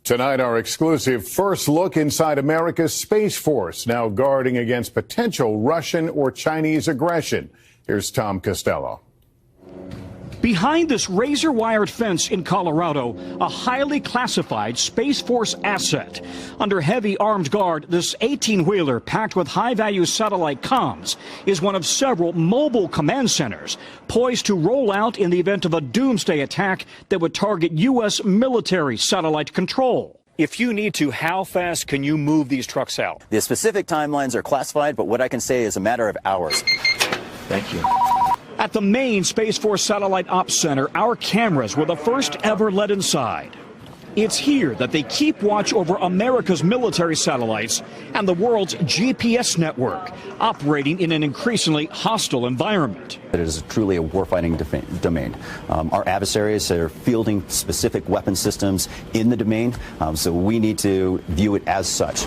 Tonight, our exclusive first look inside America's Space Force, now guarding against potential Russian or Chinese aggression. Here's Tom Costello. Behind this razor-wired fence in Colorado, a highly classified Space Force asset. Under heavy armed guard, this 18-wheeler packed with high-value satellite comms is one of several mobile command centers poised to roll out in the event of a doomsday attack that would target U.S. military satellite control. If you need to, how fast can you move these trucks out? The specific timelines are classified, but what I can say is a matter of hours. Thank you. At the main Space Force Satellite Ops Center, our cameras were the first ever let inside. It's here that they keep watch over America's military satellites and the world's GPS network, operating in an increasingly hostile environment. It is truly a warfighting domain. Our adversaries are fielding specific weapon systems in the domain, so we need to view it as such.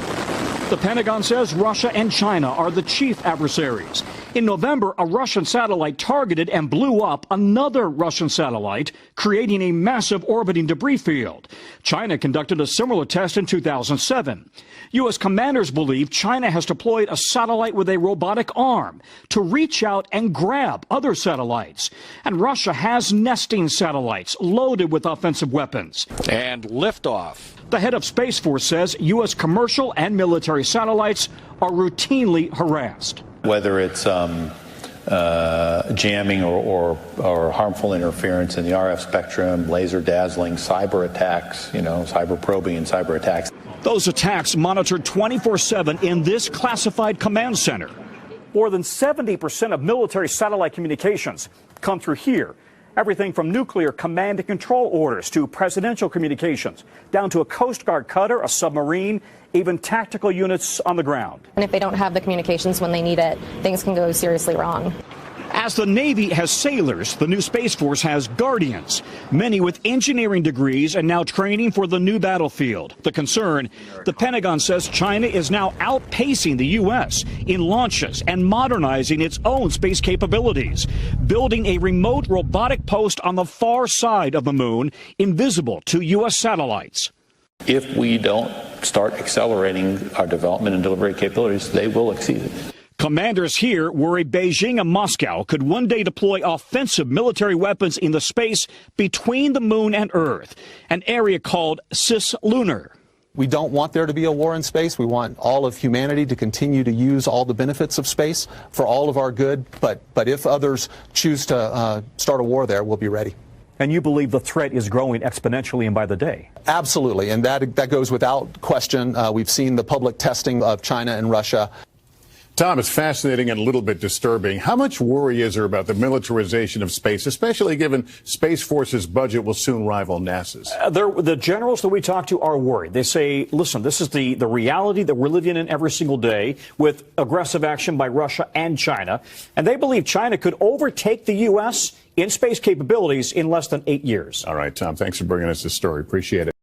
The Pentagon says Russia and China are the chief adversaries. In November, a Russian satellite targeted and blew up another Russian satellite, creating a massive orbiting debris field. China conducted a similar test in 2007. U.S. commanders believe China has deployed a satellite with a robotic arm to reach out and grab other satellites. And Russia has nesting satellites loaded with offensive weapons. And liftoff. The head of Space Force says U.S. commercial and military satellites are routinely harassed. Whether it's jamming or harmful interference in the RF spectrum, laser dazzling, cyber attacks, cyber probing and cyber attacks. Those attacks monitored 24/7 in this classified command center. More than 70% of military satellite communications come through here. Everything from nuclear command and control orders to presidential communications, down to a Coast Guard cutter, a submarine, even tactical units on the ground. And if they don't have the communications when they need it, things can go seriously wrong. As the Navy has sailors, the new Space Force has guardians, many with engineering degrees and now training for the new battlefield. The concern, the Pentagon says China is now outpacing the U.S. in launches and modernizing its own space capabilities, building a remote robotic post on the far side of the moon, invisible to U.S. satellites. If we don't start accelerating our development and delivery capabilities, they will exceed it. Commanders here worry Beijing and Moscow could one day deploy offensive military weapons in the space between the moon and Earth, an area called cislunar. We don't want there to be a war in space. We want all of humanity to continue to use all the benefits of space for all of our good. But if others choose to start a war there, we'll be ready. And you believe the threat is growing exponentially and by the day? Absolutely, and that goes without question. We've seen the public testing of China and Russia. Tom, it's fascinating and a little bit disturbing. How much worry is there about the militarization of space, especially given Space Force's budget will soon rival NASA's? The generals that we talk to are worried. They say, listen, this is the reality that we're living in every single day with aggressive action by Russia and China. And they believe China could overtake the U.S. in space capabilities in less than 8 years. All right, Tom, thanks for bringing us this story. Appreciate it.